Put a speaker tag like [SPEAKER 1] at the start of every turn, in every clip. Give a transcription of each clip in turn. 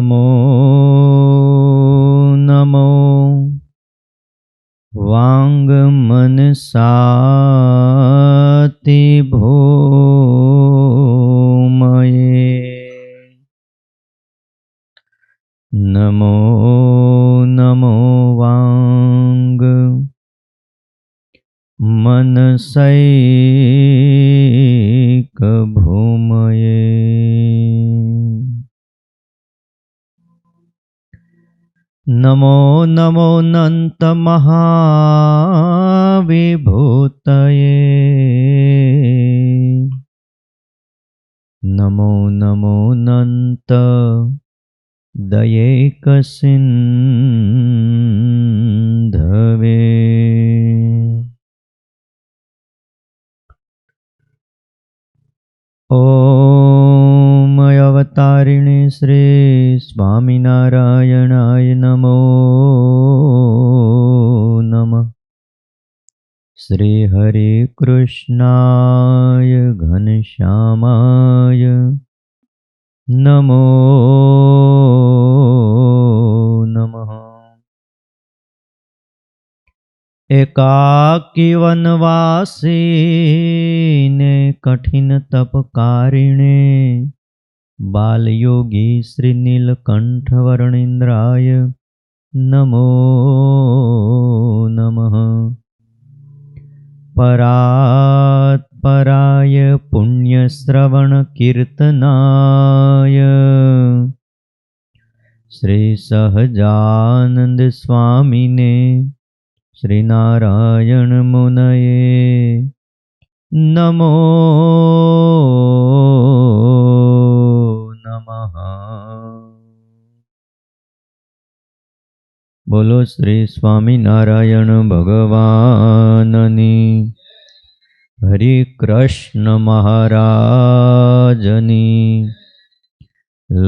[SPEAKER 1] નમો નમો Wang મનસાતિ ભૂમયે નમો નમો Wang મનસૈક ભૂમયે નમો નમો નંત મહાવિભૂતયે નમો નમો નંત દયૈક સિંધવે ઓમ અવતારિણે શ્રી સ્વામિનારાયણાય નમો નમઃ. શ્રી હરે કૃષ્ણાય ઘનશ્યામાય નમો નમઃ. એકાકી વનવાસીને કઠિન તપકારિણે બાલયોગી શ્રી નીલકંઠ વર્ણિન્દ્રાય નમો નમઃ. પરાત્પરાય પુણ્યશ્રવણ કીર્તનાય શ્રી સહજાનંદ સ્વામીને શ્રી નારાયણ મુનયે નમો નમઃ. બોલો શ્રી સ્વામિનારાયણ ભગવાનની, હરિ કૃષ્ણ મહારાજની,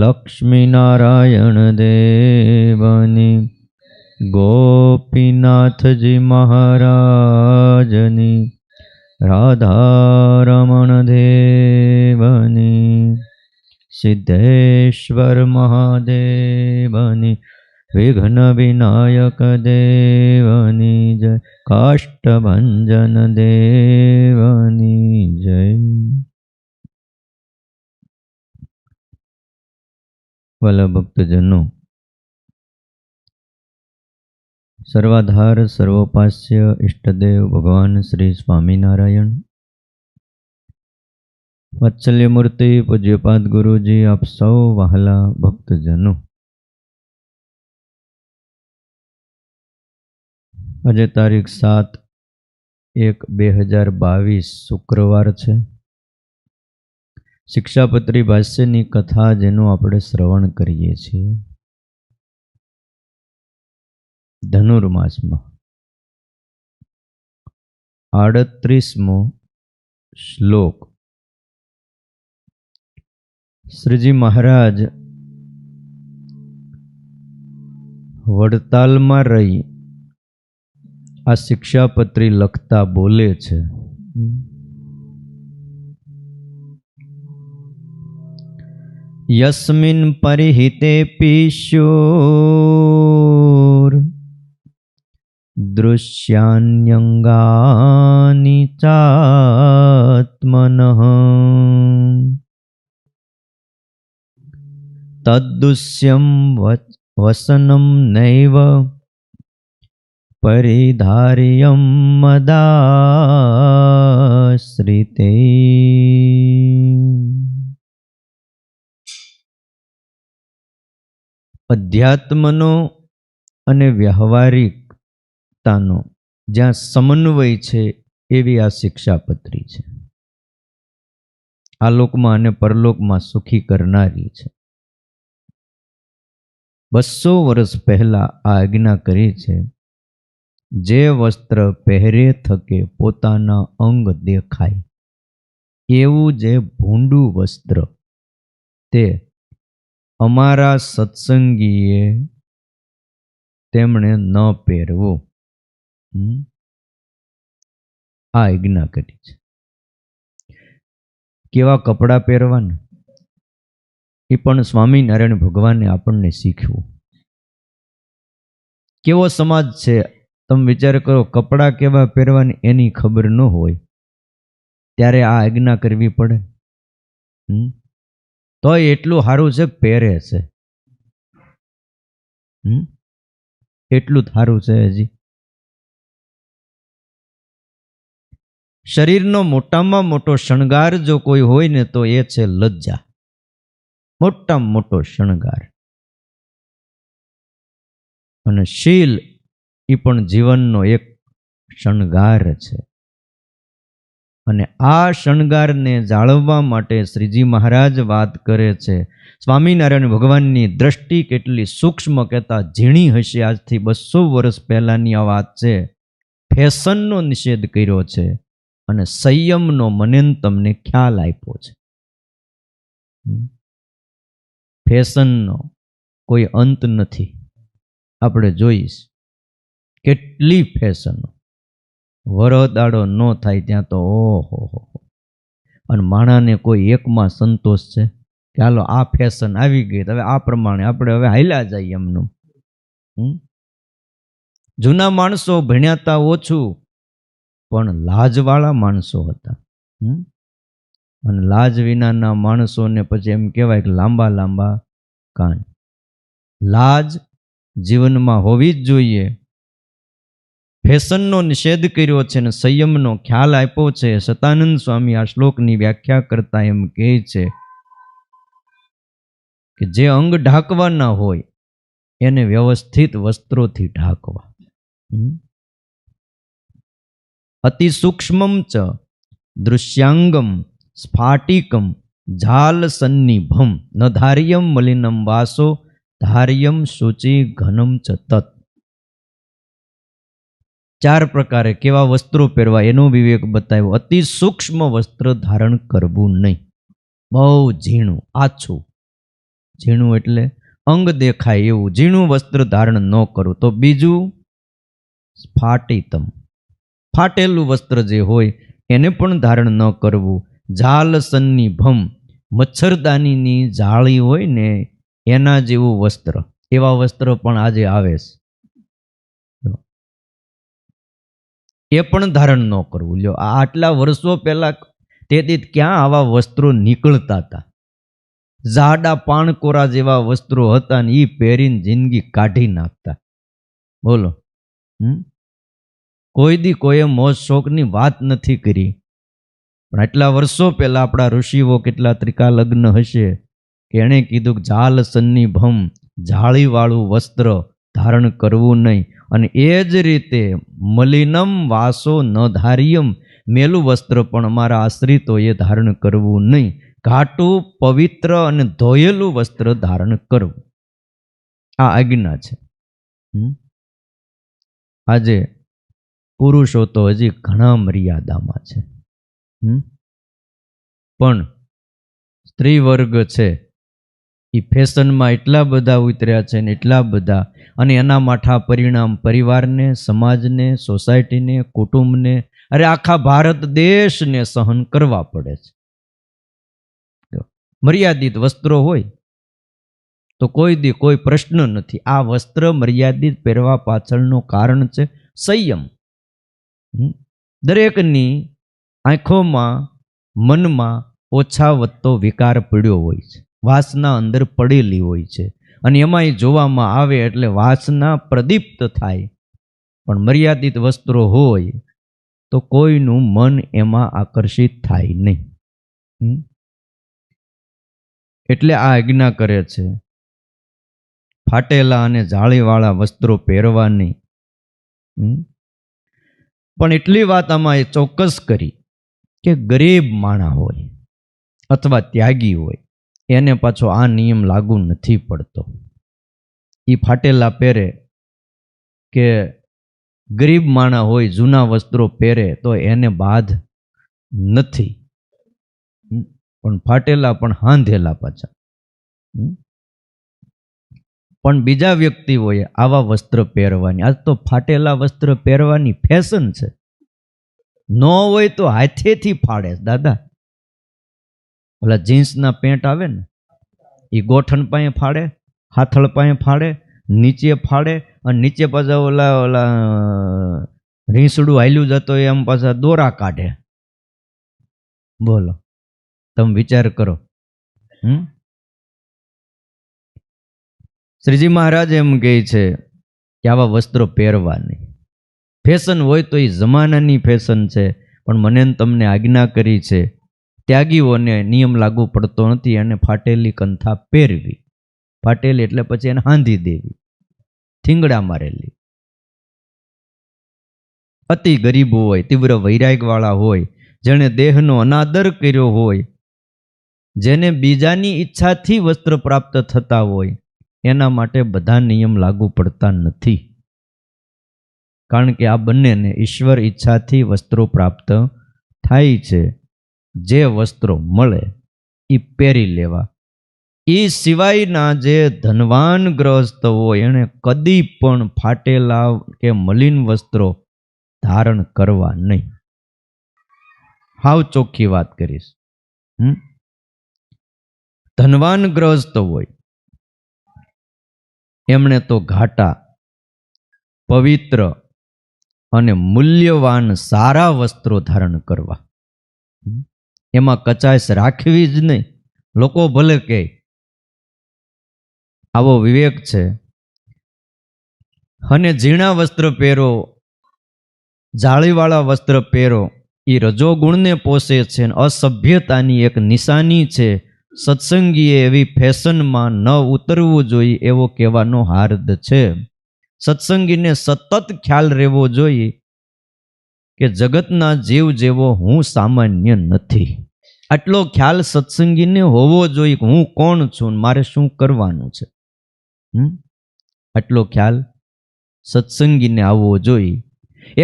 [SPEAKER 1] લક્ષ્મીનારાયણ દેવની, ગોપીનાથજી મહારાજની, રાધારમણ દેવની, સિદ્ધેશ્વર મહાદેવની, વિઘ્ન વિનાયક દેવની જય, કાષ્ટભંજન દેવની જય. વાલા ભક્તજનો, સર્વાધાર સર્વોપાસ્ય ઇષ્ટદેવ ભગવાન શ્રી સ્વામિનારાયણ, વાત્સલ્ય મૂર્તિ પૂજ્યપાદ ગુરુજી, આપ સૌ વહાલા ભક્તજનો, આજે તારીખ 7/1/2022 શુક્રવાર છે. શિક્ષાપત્રી ભાષ્યની કથા જેનું આપણે શ્રવણ કરીએ છીએ ધનુર્માસમાં 38મો શ્લોક. શ્રીજી મહારાજ વડતાલમાં રહી આ શિક્ષાપત્રી લખતા બોલે છે, યસ્મિન પરિહિતે પીશ્યોર દૃશ્યાન્યંગાની ચાત્મનઃ તદ્દુષ્યમ વસનમ નૈવ પરિધાર્યમ મદાશ્રિતે. અધ્યાત્મનો અને વ્યવહારિકતાનો જ્યાં સમન્વય છે એવી આ શિક્ષાપત્રી છે. આ લોકમાં અને પરલોકમાં સુખી કરનારી છે. 200 વર્ષ પહેલા આ આજ્ઞા કરી છે, જે વસ્ત્ર પહેરે થકે પોતાના અંગ દેખાય એવું જે ભૂંડું વસ્ત્ર તે અમારા સત્સંગીએ તેમણે ન પહેરવું. આ આજ્ઞા કરી છે. કેવા કપડાં પહેરવાના એ પણ સ્વામિનારાયણ ભગવાને આપણને શીખ્યું. કેવો સમાજ છે તમે વિચાર કરો, કપડાં કેવા પહેરવાની એની ખબર ન હોય ત્યારે આ આજ્ઞા કરવી પડે. તો એટલું સારું છે પહેરે છે, એટલું સારું છે. હજી શરીરનો મોટામાં મોટો શણગાર જો કોઈ હોય ને તો એ છે લજ્જા. મોટામાં મોટો શણગાર. અને શીલ એ પણ જીવનનો એક શણગાર છે. અને આ શણગારને જાળવવા માટે શ્રીજી મહારાજ વાત કરે છે. સ્વામિનારાયણ ભગવાનની દ્રષ્ટિ કેટલી સૂક્ષ્મ, કહેતા ઝીણી હશે. આજથી 200 વર્ષ પહેલાની આ વાત છે. ફેશનનો નિષેધ કર્યો છે અને સંયમનો મને તમને ખ્યાલ આપ્યો છે. ફેશનનો કોઈ અંત નથી. આપણે જોઈશ કેટલી ફેશનો, વરદાડો ન થાય ત્યાં તો ઓહો. અને માણાને કોઈ એકમાં સંતોષ છે કે હાલો આ ફેશન આવી ગઈ, હવે આ પ્રમાણે આપણે હવે હાલ્યા જઈએ એમનું. જૂના માણસો ભણ્યાતા ઓછું પણ લાજવાળા માણસો હતા. અને લાજ વિનાના માણસોને પછી એમ કહેવાય કે લાંબા લાંબા કાન. લાજ જીવનમાં હોવી જ જોઈએ. ફેશનનો નિષેધ કર્યો છે અને સંયમનો ખ્યાલ આપ્યો છે. સતાનંદ સ્વામી આ શ્લોકની વ્યાખ્યા કરતા એમ કહે છે કે જે અંગ ઢાંકવાના હોય એને વ્યવસ્થિત વસ્ત્રોથી ઢાંકવા. અતિ સૂક્ષ્મમ ચ દૃશ્યાંગમ સ્ફાટિકમ ઝાલ સન્નિભમ ન ધાર્યમ મલિનમ વાસો ધાર્યમ શુચિ ઘનમ ચ તત. 4 પ્રકારે કેવા વસ્ત્રો પહેરવા એનો વિવેક બતાવ્યો. અતિ સૂક્ષ્મ વસ્ત્ર ધારણ કરવું નહીં. બહુ ઝીણું, આછું. ઝીણું એટલે અંગ દેખાય એવું ઝીણું વસ્ત્ર ધારણ ન કરવું. તો બીજું સ્ફાટિતમ, ફાટેલું વસ્ત્ર જે હોય એને પણ ધારણ ન કરવું. ઝાલ સન્નિભમ, મચ્છરદાનીની જાળી હોય ને એના જેવું વસ્ત્ર, એવા વસ્ત્ર પણ આજે આવે છે, એ પણ ધારણ ન કરવું. લ્યો, આટલા વર્ષો પહેલા તેથી ક્યાં આવા વસ્ત્રો નીકળતા હતા? જાડા પાણકોરા જેવા વસ્ત્રો હતા ને એ પહેરીને જિંદગી કાઢી નાખતા. બોલો, કોઈ દી કોઈએ મોજ શોખની વાત નથી કરી. પણ આટલા વર્ષો પહેલા આપણા ઋષિઓ કેટલા ત્રિકા લગ્ન હશે કે એણે કીધું કે ઝાલ સન્નિભમ, જાળીવાળું વસ્ત્ર ધારણ કરવું નહીં. અને એ જ રીતે મલિનમ વાસો ન ધાર્યમ, મેલું વસ્ત્ર પણ અમારા આશ્રિતોએ ધારણ કરવું નહીં. ઘાટું, પવિત્ર અને ધોયેલું વસ્ત્ર ધારણ કરવું. આ આજ્ઞા છે. આજે પુરુષો તો હજી ઘણા મર્યાદામાં છે, પણ સ્ત્રી વર્ગ છે એ ફેશનમાં એટલા બધા ઉતર્યા છે ને એટલા બધા, અને એના માઠા પરિણામ પરિવારને, સમાજને, સોસાયટીને, કુટુંબને, અરે આખા ભારત દેશને સહન કરવા પડે છે. મર્યાદિત વસ્ત્રો હોય તો કોઈ દી કોઈ પ્રશ્ન નથી. આ વસ્ત્ર મર્યાદિત પહેરવા પાછળનું કારણ છે સંયમ. દરેકની આંખોમાં, મનમાં ઓછા વધતો વિકાર પડ્યો હોય છે, વાસના અંદર પડેલી હોય છે, અને એમાંય જોવામાં આવે એટલે વાસના પ્રદીપ્ત થાય. પણ મર્યાદિત વસ્ત્રો હોય તો કોઈનું મન એમાં આકર્ષિત થાય નહીં. એટલે આ આજ્ઞા કરે છે ફાટેલા અને જાળીવાળા વસ્ત્રો પહેરવા નહીં. પણ એટલી વાત આમાં એ ચોક્કસ કરી કે ગરીબ માણા હોય અથવા ત્યાગી હોય એને પાછો આ નિયમ લાગુ નથી પડતો. એ ફાટેલા પહેરે કે ગરીબ માણા હોય જૂના વસ્ત્રો પહેરે તો એને બાધ નથી. પણ ફાટેલા પણ હાંધેલા પાછા. પણ બીજા વ્યક્તિઓએ આવા વસ્ત્ર પહેરવાની, આજ તો ફાટેલા વસ્ત્ર પહેરવાની ફેશન છે. ન હોય તો હાથેથી ફાડે દાદા. ઓલા જીન્સના પેન્ટ આવે ને એ ગોઠણ પાસે ફાડે, હાથળ પાસે ફાડે, નીચે ફાડે, અને નીચે પાછા ઓલા ઓલા રીંસડું હાલ્યું જતો એમ પાછા દોરા કાઢે. બોલો, તમે વિચાર કરો. શ્રીજી મહારાજ એમ કહે છે કે આવા વસ્ત્રો પહેરવા નહીં. ફેશન હોય તો એ જમાનાની ફેશન છે, પણ મને તમને આજ્ઞા કરી છે ત્યાગીઓને નિયમ લાગુ પડતો નથી અને ફાટેલી કંથા પહેરવી. ફાટેલી એટલે પછી એને હાંધી દેવી, થીંગડા મારેલી. અતિ ગરીબ હોય, તીવ્ર વૈરાગવાળા હોય, જેણે દેહનો અનાદર કર્યો હોય, જેને બીજાની ઈચ્છાથી વસ્ત્ર પ્રાપ્ત થતા હોય, એના માટે બધા નિયમ લાગુ પડતા નથી. કારણ કે આ બંનેને ઈશ્વર ઈચ્છાથી વસ્ત્રો પ્રાપ્ત થાય છે. જે વસ્ત્રો મળે એ પહેરી લેવા. એ સિવાયના જે ધનવાન ગ્રસ્ત હોય એણે કદી પણ ફાટેલા કે મલિન વસ્ત્રો ધારણ કરવા નહીં. હાવ ચોખ્ખી વાત કરીશ. ધનવાન ગ્રસ્ત હોય એમણે તો ઘાટા, પવિત્ર અને મૂલ્યવાન સારા વસ્ત્રો ધારણ કરવા. એમાં કચાશ રાખવી જ નહીં. લોકો ભલે કહે, આવો વિવેક છે. અને ઝીણા વસ્ત્ર પહેરો, જાળીવાળા વસ્ત્ર પહેરો, એ રજોગુણને પોષે છે, અસભ્યતાની એક નિશાની છે. સત્સંગીએ એવી ફેશનમાં ન ઉતરવું જોઈએ એવો કહેવાનો હાર્દ છે. સત્સંગીને સતત ખ્યાલ રહેવો જોઈએ કે જગતના જીવ જેવો હું સામાન્ય નથી. આટલો ખ્યાલ સત્સંગીને હોવો જોઈએ કે હું કોણ છું, મારે શું કરવાનું છે. આટલો ખ્યાલ સત્સંગીને આવવો જોઈએ.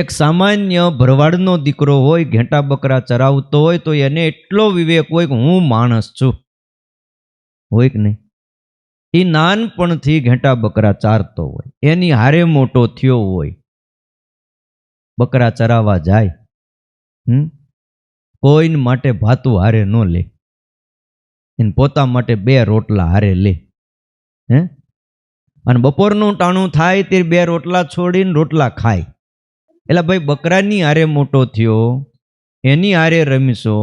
[SPEAKER 1] એક સામાન્ય ભરવાડનો દીકરો હોય, ઘેટા બકરા ચરાવતો હોય, તો એને એટલો વિવેક હોય કે હું માણસ છું. હોય કે નહીં? એ નાનપણથી ઘેટા બકરા ચારતો હોય, એની હારે મોટો થયો હોય. બકરા ચરાવવા જાય, કોઈને માટે ભાતું હારે ન લે, એને પોતા માટે 2 રોટલા હારે લે. અને બપોરનું ટાણું થાય તે 2 રોટલા છોડીને રોટલા ખાય. એટલે ભાઈ બકરાની હારે મોટો થયો, એની હારે રમીશો,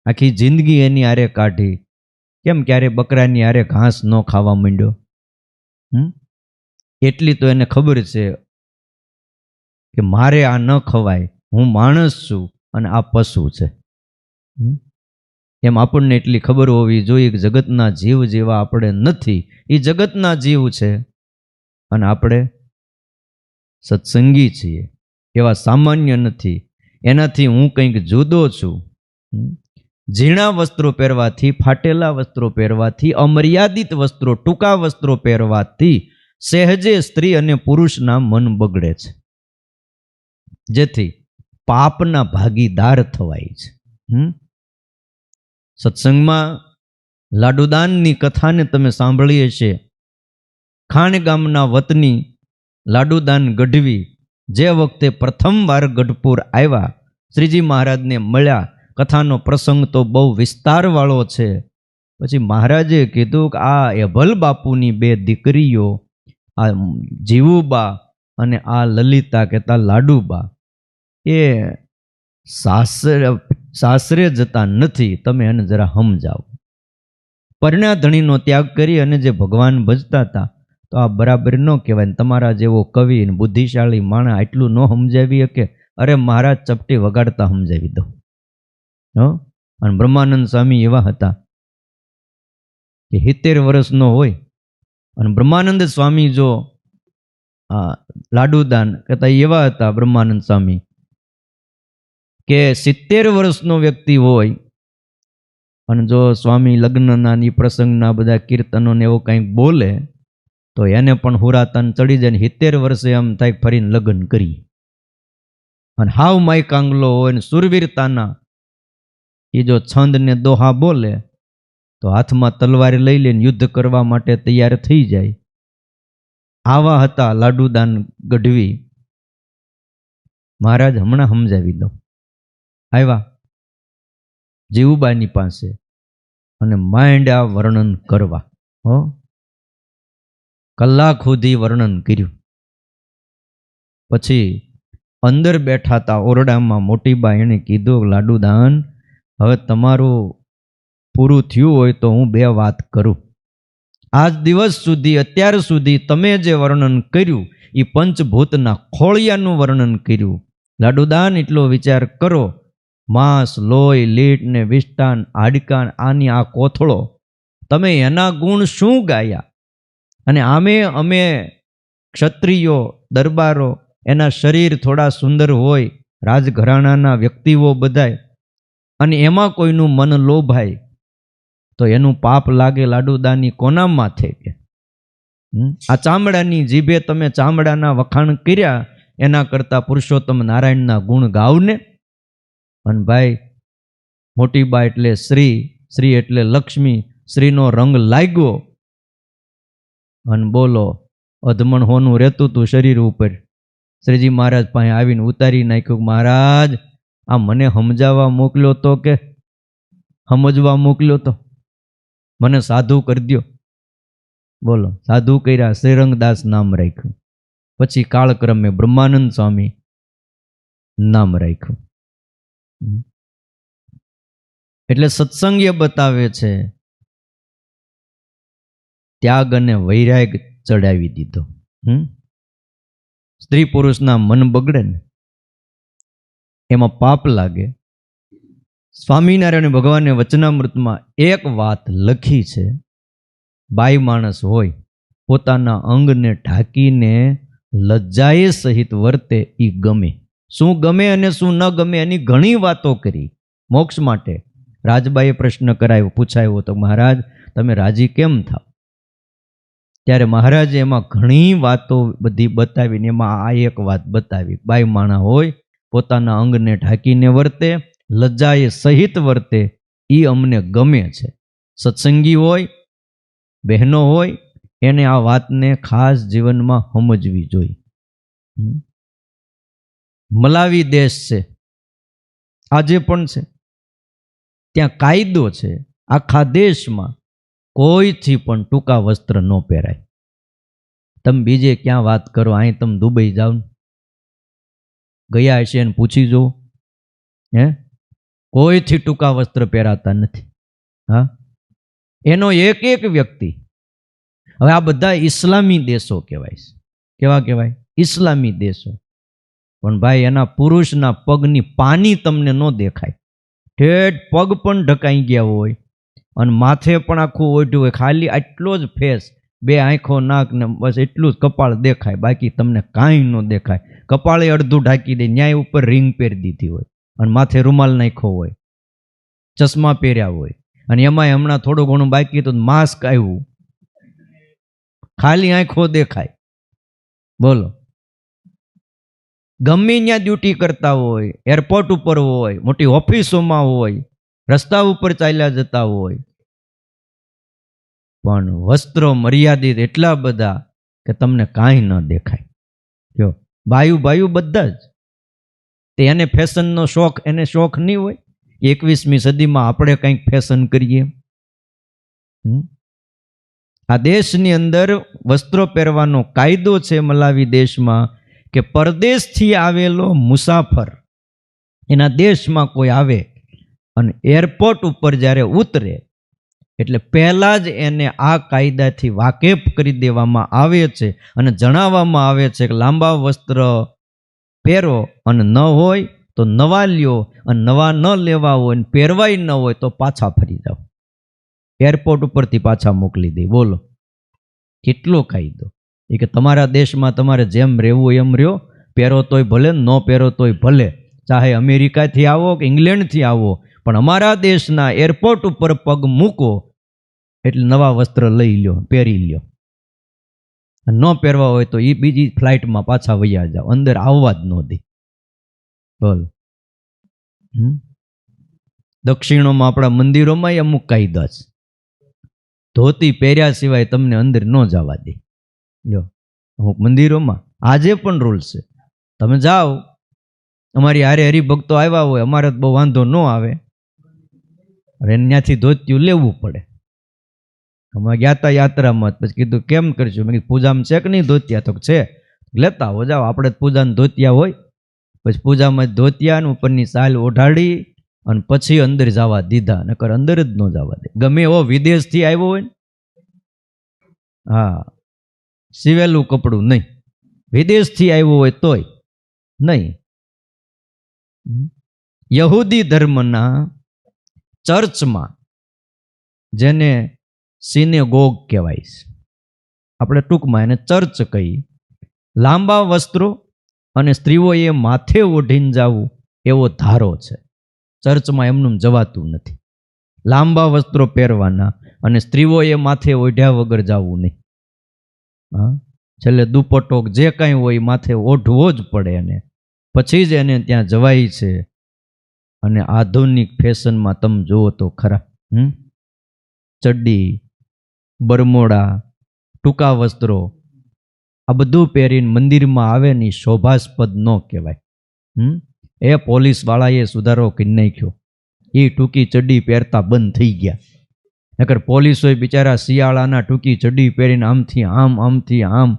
[SPEAKER 1] આખી જિંદગી એની હારે કાઢી. કેમ ક્યારે બકરાની હારે ઘાસ ન ખાવા માંડ્યો? એટલી તો એને ખબર છે કે મારે આ ન ખવાય, હું માણસ છું અને આ પશુ છે. એમ આપણને એટલી ખબર હોવી જોઈએ કે જગતના જીવ જેવા આપણે નથી. એ જગતના જીવ છે અને આપણે સત્સંગી છીએ, એવા સામાન્ય નથી. એનાથી હું કંઈક જુદો છું. ઝીણા વસ્ત્રો પહેરવાથી, ફાટેલા વસ્ત્રો પહેરવાથી, અમર્યાદિત વસ્ત્રો, ટૂંકા વસ્ત્રો પહેરવાથી સહેજે સ્ત્રી અને પુરુષના મન બગડે છે, જેથી પાપના ભાગીદાર થવાય છે. સત્સંગમાં લાડુદાનની કથાને તમે સાંભળી હશે. ખાણ ગામના વતની લાડુદાન ગઢવી જે વખતે પ્રથમવાર ગઢપુર આવ્યા, શ્રીજી મહારાજને મળ્યા. કથાનો પ્રસંગ તો બહુ વિસ્તારવાળો છે. પછી મહારાજે કીધું કે આ એભલ બાપુની 2 દીકરીઓ, આ જીવુબા અને આ લલિતા કહેતા લાડુબા, એ સાસરે જતા નથી, તમે એને જરા સમજાવો. પરણ્યા ધણીનો ત્યાગ કરી અને જે ભગવાન ભજતા હતા, તો આ બરાબર ન કહેવાય. તમારા જેવો કવિ અને બુદ્ધિશાળી માણસ આટલું ન સમજાવી શકે? અરે મહારાજ ચપટી વગાડતા સમજાવી દો. અને બ્રહ્માનંદ સ્વામી એવા હતા કે 70 વર્ષનો હોય, અને બ્રહ્માનંદ સ્વામી જો લાડુદાન કહેતા એવા હતા બ્રહ્માનંદ સ્વામી કે 70 વર્ષનો વ્યક્તિ હોય, અને જો સ્વામી લગ્નના ની પ્રસંગના બધા કીર્તનો ને એવું કંઈક બોલે તો એને પણ હુરાતન ચડી જાય. 70 વર્ષે એમ થાય ફરીને લગ્ન કરી. અને હાવ માય કાંગલો હોય ને સુરવીરતાના એ જો છંદ ને દોહા બોલે તો હાથમાં તલવાર લઈ લઈને યુદ્ધ કરવા માટે તૈયાર થઈ જાય. આવા હતા લાડુદાન ગઢવી. મહારાજ હમણાં સમજાવી દો. આવ્યા જીવુબાની પાસે, અને માંડ્યા વર્ણન કરવા. હો, કલાક સુધી વર્ણન કર્યું. પછી અંદર બેઠા હતા ઓરડામાં મોટીબા, એણે કીધું, લાડુદાન, હવે તમારું પૂરું થયું હોય તો હું 2 વાત કરું. આજ દિવસ સુધી, અત્યાર સુધી તમે જે વર્ણન કર્યું એ પંચભૂતના ખોળિયાનું વર્ણન કર્યું. લાડુદાન, એટલો વિચાર કરો, માંસ, લોહી, લીટ ને વિષ્ટાન, હાડકાન, આની આ કોથળો, તમે એના ગુણ શું ગાયા? અને અમે ક્ષત્રિયો, દરબારો, એના શરીર થોડા સુંદર હોય, રાજઘરાણાના વ્યક્તિઓ બધાય, અને એમાં કોઈનું મન લોભાય તો એનું પાપ લાગે લાડુદાની કોના માથે? કે આ ચામડાની જીભે તમે ચામડાના વખાણ કર્યા, એના કરતા પુરુષોત્તમ નારાયણના ગુણ ગાવને. અને ભાઈ, મોટીબા એટલે શ્રી, શ્રી એટલે લક્ષ્મી, શ્રીનો રંગ લાગ્યો. અને બોલો, અધમણ હોનું રહેતું હતું શરીર ઉપર. શ્રીજી મહારાજ પાસે આવીને ઉતારી નાખ્યું. મહારાજ, આ મને સમજાવવા મોકલ્યો તો કે સમજવા મોકલ્યો તો? મને સાધુ કરી દો. બોલો, સાધુ કર્યા, શ્રીરંગદાસ નામ રાખ્યું. પછી કાળક્રમે બ્રહ્માનંદ સ્વામી નામ રાખ્યું. એટલે સત્સંગ એ બતાવે છે ત્યાગ અને વૈરાગ ચડાવી દીધો. સ્ત્રી પુરુષના મન બગડે ને એમાં પાપ લાગે. સ્વામિનારાયણ ભગવાને વચનામૃતમાં એક વાત લખી છે, બાઈ માણસ હોય પોતાના અંગને ઢાંકીને લજ્જાએ સહિત વર્તે એ ગમે. શું ગમે અને શું ન ગમે એની ઘણી વાતો કરી. મોક્ષ માટે રાજબાઈએ પ્રશ્ન કરાયો, પૂછાયો તો, મહારાજ તમે રાજી કેમ થાવ? ત્યારે મહારાજે એમાં ઘણી વાતો બધી બતાવીને એમાં આ એક વાત બતાવી, બાઈ માણા હોય પોતાના અંગને ઢાંકીને વર્તે, લજ્જાએ સહિત વર્તે, એ અમને ગમે છે. સત્સંગી હોય, બહેનો હોય, એને આ વાતને ખાસ જીવનમાં સમજવી જોઈએ. મલાવી દેશ છે, આજે પણ છે, ત્યાં કાયદો છે, આખા દેશમાં કોઈથી પણ ટૂંકા વસ્ત્ર ન પહેરાય. તમે બીજે ક્યાં વાત કરો, અહીં તમે દુબઈ જાઓ, ગયા હશે એને પૂછી જુઓ, કોઈથી ટૂંકા વસ્ત્ર પહેરાતા નથી. હા, એનો એક એક વ્યક્તિ. હવે આ બધા ઇસ્લામી દેશો કહેવાય છે. કેવા કહેવાય? ઇસ્લામી દેશો. પણ ભાઈ, એના પુરુષના પગની પાની તમને ન દેખાય. ઠેઠ પગ પણ ઢકાઈ ગયા હોય અને માથે પણ આખું ઓઢ્યું હોય, ખાલી આટલો જ ફેસ, 2 આંખો, નાક ને બસ એટલું જ કપાળ દેખાય, બાકી તમને કાંઈ ન દેખાય. કપાળે અડધું ઢાંકી દે, ન્યાય ઉપર રિંગ પહેરી દીધી હોય અને માથે રૂમાલ નાખ્યો હોય, ચશ્મા પહેર્યા હોય, અને એમાંય હમણાં થોડું ઘણું બાકી તો માસ્ક આવ્યું, ખાલી આંખો દેખાય. બોલો, ગમે ત્યાં ડ્યુટી કરતા હોય, એરપોર્ટ ઉપર હોય, મોટી ઓફિસોમાં હોય, રસ્તા ઉપર ચાલ્યા જતા હોય, પણ વસ્ત્રો મર્યાદિત એટલા બધા કે તમને કાંઈ ન દેખાય. જો બાયુ બધા જ તે, એને ફેશનનો શોખ, એને શોખ નહીં હોય. 21મી સદીમાં આપણે કંઈક ફેશન કરીએ. આ દેશની અંદર વસ્ત્રો પહેરવાનો કાયદો છે મલાવી દેશમાં કે પરદેશથી આવેલો મુસાફર એના દેશમાં કોઈ આવે અને એરપોર્ટ ઉપર જ્યારે ઉતરે એટલે પહેલાં જ એને આ કાયદાથી વાકેફ કરી દેવામાં આવે છે અને જણાવવામાં આવે છે કે લાંબા વસ્ત્ર પહેરો અને ન હોય તો નવા લ્યો, અને નવા ન લેવા હોય ને પહેરવાય ન હોય તો પાછા ફરી જાઓ. એરપોર્ટ ઉપરથી પાછા મોકલી દે. બોલો, કેટલો કાયદો! એ કે તમારા દેશમાં તમારે જેમ રહેવું એમ રહ્યો, પહેરો તોય ભલે, ન પહેરો તોય ભલે, ચાહે અમેરિકાથી આવો કે ઇંગ્લેન્ડથી આવો, પણ અમારા દેશના એરપોર્ટ ઉપર પગ મૂકો એટલે નવા વસ્ત્ર લઈ લ્યો, પહેરી લ્યો. ન પહેરવા હોય તો એ બીજી ફ્લાઇટમાં પાછા વૈયા જાઓ, અંદર આવવા જ ન દે. બોલ, દક્ષિણોમાં આપણા મંદિરોમાં અમુક કાયદા છે, ધોતી પહેર્યા સિવાય તમને અંદર ન જવા દે. જો અમુક મંદિરોમાં આજે પણ રૂલ્સ છે. તમે જાઓ, અમારી હારે હરિભક્તો આવ્યા હોય, અમારે બહુ વાંધો ન આવે, હવે ત્યાંથી ધોતિયું લેવું પડે. અમે ગયા હતા યાત્રામાં, પછી કીધું કેમ કરશું? મેં કીધું પૂજામાં છે કે નહીં ધોતિયા? તો છે. લેતા હો જાઓ, આપણે પૂજાને ધોતિયા હોય. પછી પૂજામાં ધોતિયા ને ઉપરની સાલ ઓઢાડી અને પછી અંદર જવા દીધા, નકર અંદર જ ન જવા દે. ગમે એવો વિદેશથી આવ્યો હોય ને, હા, સિવેલું કપડું નહીં, વિદેશથી આવ્યો હોય તોય નહીં. યહૂદી ધર્મના ચર્ચમાં, જેને સિનેગોગ કહેવાય છે, આપણે ટૂંકમાં એને ચર્ચ કહી, લાંબા વસ્ત્રો અને સ્ત્રીઓએ માથે ઓઢીને જવું એવો ધારો છે. ચર્ચમાં એમનું જવાતું નથી. લાંબા વસ્ત્રો પહેરવાના અને સ્ત્રીઓએ માથે ઓઢ્યા વગર જવું નહીં. હા, છેલ્લે દુપટ્ટો જે કાંઈ હોય માથે ઓઢવો જ પડે, અને પછી જ એને ત્યાં જવાય છે. અને આધુનિક ફેશનમાં તમે જુઓ તો ખરા, ચડ્ડી, બરમોડા, ટૂંકા વસ્ત્રો, આ બધું પહેરીને મંદિરમાં આવે ને શોભાસ્પદ ન કહેવાય. એ પોલીસવાળાએ સુધારો કરી નાખ્યો. એ ટૂંકી ચડ્ડી પહેરતા બંધ થઈ ગયા. નકર પોલીસોય બિચારા શિયાળાના ટૂંકી ચડ્ડી પહેરીને આમથી આમ, આમથી આમ.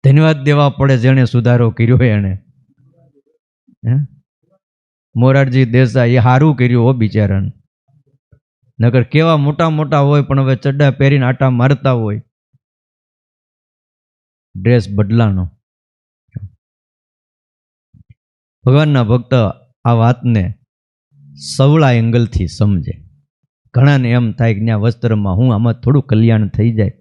[SPEAKER 1] ધન્યવાદ દેવા પડે જેણે સુધારો કર્યો એને. મોરારજી દેસાઈ એ સારું કર્યું હો બિચારાને. નકર કેવા મોટા મોટા હોય પણ હવે ચડ્ડા પહેરીને આટા મારતા હોય. ડ્રેસ બદલાનો. ભગવાનના ભક્ત આ વાતને સવળા એંગલથી સમજે. ઘણાને એમ થાય કે ત્યાં વસ્ત્રમાં હું આમાં થોડું કલ્યાણ થઈ જાય.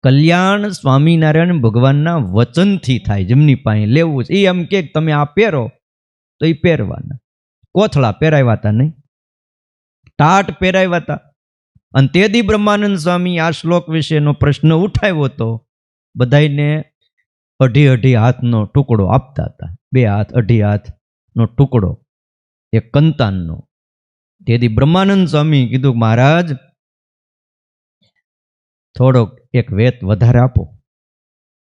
[SPEAKER 1] કલ્યાણ સ્વામિનારાયણ ભગવાનના વચનથી થાય. જેમની પાસે લેવું છે એ એમ કે તમે આ પહેરો તો એ પહેરવાના. કોથળા પહેરાવ્યા હતા નહીં, ટાટ પહેરાવ્યા હતા. અને તેદી બ્રહ્માનંદ સ્વામી આ શ્લોક વિશેનો પ્રશ્ન ઉઠાવ્યો હતો. બધાને અઢી અઢી હાથનો ટુકડો આપતા હતા. 2 હાથ, 2.5 હાથનો ટુકડો, એક કંતાનનો. તેથી બ્રહ્માનંદ સ્વામી કીધું મહારાજ થોડોક એક વેત વધારે આપો.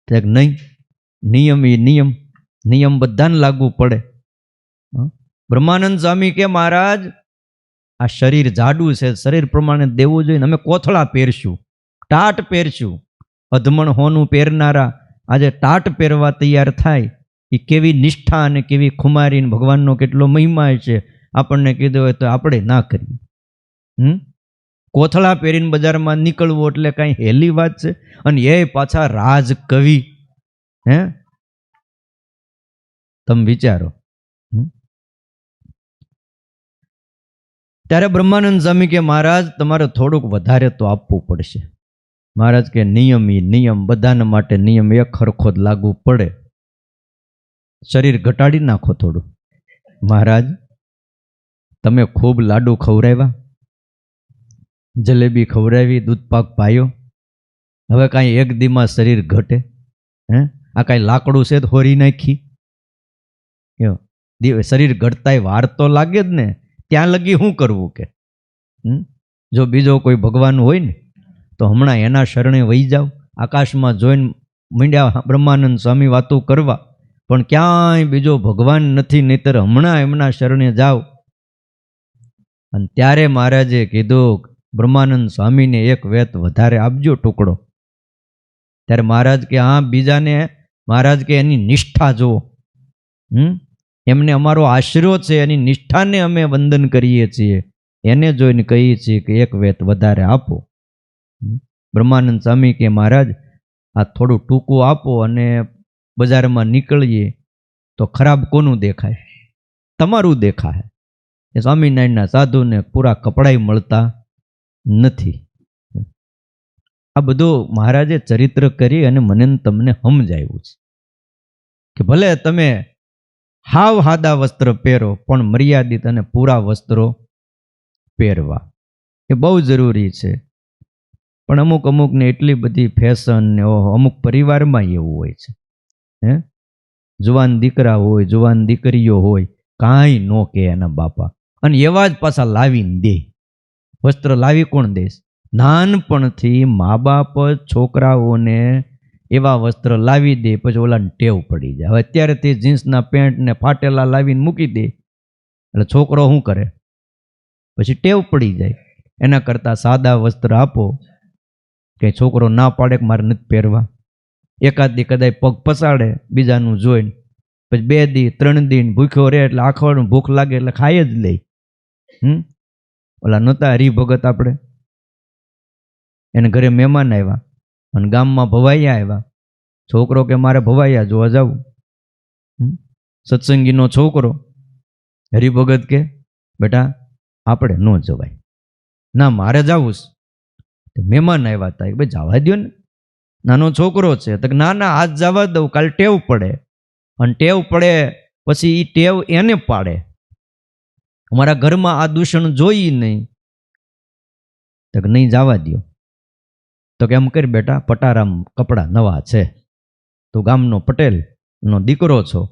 [SPEAKER 1] નહીં, નિયમ એ નિયમ બધાને લાગુ પડે. બ્રહ્માનંદ સ્વામી કે મહારાજ આ શરીર જાડું છે, શરીર પ્રમાણે દેવું જોઈએ. અમે કોથળા પહેરશું, ટાટ પહેરશું. અધમણ હોનું પહેરનારા આજે ટાટ પહેરવા તૈયાર થાય. એ કેવી નિષ્ઠા અને કેવી ખુમારી, ભગવાનનો કેટલો મહિમા છે. આપણને કીધું હોય તો આપણે ના કરીએ. કોથળા પહેરીને બજારમાં નીકળવું એટલે કાંઈ હેલી વાત છે? અને એ પાછા રાજ કવિ. તમે વિચારો. ત્યારે બ્રહ્માનંદ સ્વામી કે મહારાજ તમારે થોડુંક વધારે તો આપવું પડશે. મહારાજ કે નિયમ એ નિયમ, બધાના માટે નિયમ એક સરખો જ લાગુ પડે. શરીર ઘટાડી નાખો થોડું. મહારાજ તમે ખૂબ લાડુ ખવડાવ્યા, જલેબી ખવડાવી, દૂધપાક પાયો, હવે કાંઈ એક દીમાં શરીર ઘટે? આ કાંઈ લાકડું છે તો હોરી નાખી? શરીર ઘટતાય વાર તો લાગે જ ને. ત્યાં લગી શું કરવું કે? જો બીજો કોઈ ભગવાન હોય ને તો હમણાં એના શરણે વહી જાઓ. આકાશમાં જોઈને મીંડ્યા બ્રહ્માનંદ સ્વામી વાતો કરવા, પણ ક્યાંય બીજો ભગવાન નથી, નહીતર હમણાં એમના શરણે જાઓ. અને ત્યારે મહારાજે કીધું બ્રહ્માનંદ સ્વામીને એક વેત વધારે આપજો ટુકડો. ત્યારે મહારાજ કે હા, બીજાને મહારાજ કે એની નિષ્ઠા જુઓ. એમને અમારો આશરો છે, એની નિષ્ઠાને અમે વંદન કરીએ છીએ. એને જોઈને કહીએ છીએ કે એક વેત વધારે આપો. બ્રહ્માનંદ સ્વામી કે મહારાજ આ થોડું ટૂંકું આપો અને બજારમાં નીકળીએ તો ખરાબ કોનું દેખાય? તમારું દેખાય. એ સ્વામિનારાયણના સાધુને પૂરા કપડાય મળતા નથી. આ બધું મહારાજે ચરિત્ર કરી અને મને તમને સમજાવ્યું છે કે ભલે તમે હાવ હાદા વસ્ત્ર પહેરો, પણ મર્યાદિત અને પૂરા વસ્ત્રો પહેરવા એ બહુ જરૂરી છે. પણ અમુકને એટલી બધી ફેશન ને અમુક પરિવારમાં એવું હોય છે. જુવાન દીકરા હોય, જુવાન દીકરીઓ હોય, કાંઈ ન કે એના બાપા, અને એવા જ પાછા લાવીને દે. વસ્ત્ર લાવી કોણ દેશ? નાનપણથી મા બાપ છોકરાઓને એવા વસ્ત્ર લાવી દે, પછી ઓલાને ટેવ પડી જાય. હવે અત્યારે તે જીન્સના પેન્ટ ને ફાટેલા લાવીને મૂકી દે, એટલે છોકરો શું કરે? પછી ટેવ પડી જાય. એના કરતાં સાદા વસ્ત્ર આપો કે છોકરો ના પાડે કે મારે નથી પહેરવા. એકાદ દી કદાચ પગ પસાડે બીજાનું જોઈને, પછી 2 દી 3 દી ભૂખ્યો રહે એટલે આખો ભૂખ લાગે એટલે ખાઈ જ લે. ઓલા નહોતા હરિભગત આપણે, એને ઘરે મહેમાન આવ્યા અને ગામમાં ભવાઈયા આવ્યા. છોકરો કે મારે ભવાઈયા જોવા જવું. સત્સંગીનો છોકરો. હરિભગત કે બેટા આપણે ન જવાય. ના મારે જવું છે. મહેમાન આવ્યા હતા, ભાઈ જવા દો ને, નાનો છોકરો છે. તો ના ના આજ જવા દઉં, કાલ ટેવ પડે. અને ટેવ પડે પછી એ ટેવ એને પાડે. અમારા ઘરમાં આ દૂષણ જોઈ નહીં. તો નહીં જવા દો. તો કે એમ કરી બેટા, પટારામ કપડાં નવા છે, તું ગામનો પટેલનો દીકરો છો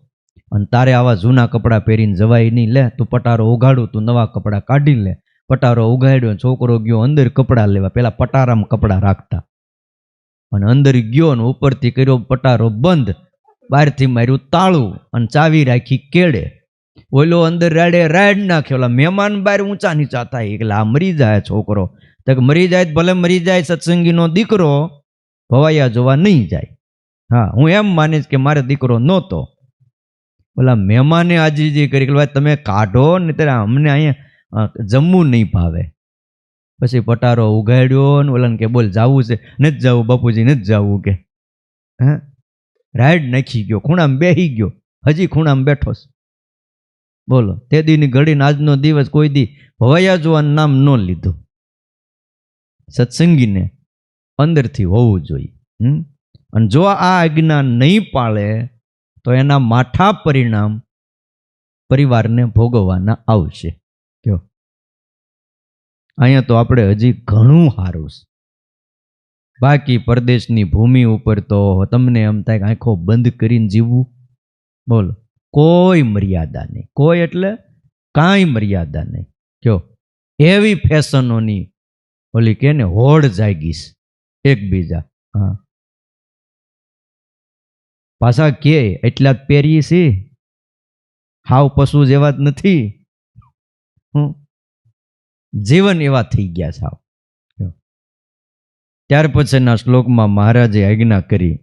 [SPEAKER 1] અને તારે આવા જૂના કપડાં પહેરીને જવાય નહીં. લે તું પટારો ઉગાડું, તું નવા કપડાં કાઢી લે. પટારો ઉગાડ્યો, છોકરો ગયો અંદર કપડાં લેવા. પેલા પટારામ કપડાં રાખતા અને અંદર ગયો ને ઉપરથી કર્યો પટારો બંધ, બહારથી માર્યું તાળું અને ચાવી રાખી કેડે. ઓલો અંદર રાડે રાડ નાખ્યો. ઓલા મહેમાન બહાર ઊંચા નીચા થાય. એટલે આ મરી જાય છોકરો. તો મરી જાય ભલે મરી જાય, સત્સંગીનો દીકરો ભવાઈયા જોવા નહીં જાય. હા, હું એમ માનીશ કે મારે દીકરો નહોતો. ઓલા મહેમાને આજીજી કરી કે તમે કાઢો ને ત્યારે અમને અહીંયા જમવું નહીં ભાવે. પછી પટારો ઉગાડ્યો ને ઓલાને કે બોલ જાવું છે? નથી જવું બાપુજી, નથી જવું કે. હા, રાઈડ નાખી ગયો, ખૂણામાં બેસી ગયો, હજી ખૂણામાં બેઠો છે. બોલો, તે દીની ઘડીને આજનો દિવસ કોઈ દી ભવાઈયા જોવાનું નામ ન લીધું. સત્સંગીને અંદરથી હોવું જોઈએ. અને જો આ આજ્ઞા નહીં પાળે તો એના માઠા પરિણામ પરિવારને ભોગવવાના આવશે. કયો અહીંયા તો આપણે હજી ઘણું સારું છે. બાકી પરદેશની ભૂમિ ઉપર તો તમને એમ થાય કે આંખો બંધ કરીને જીવવું. બોલો, કોઈ મર્યાદા નહીં, કોઈ એટલે કાંઈ મર્યાદા નહીં. કયો એવી ફેશનોની ઓલી કે ને હોડ જાગીશ એકબીજા. હા, પાછા કે એટલા જ પહેરીએ છીએ, હાવ પશુ જેવા જ નથી. જીવન એવા થઈ ગયા સાવ. ત્યાર પછીના શ્લોકમાં મહારાજે આજ્ઞા કરી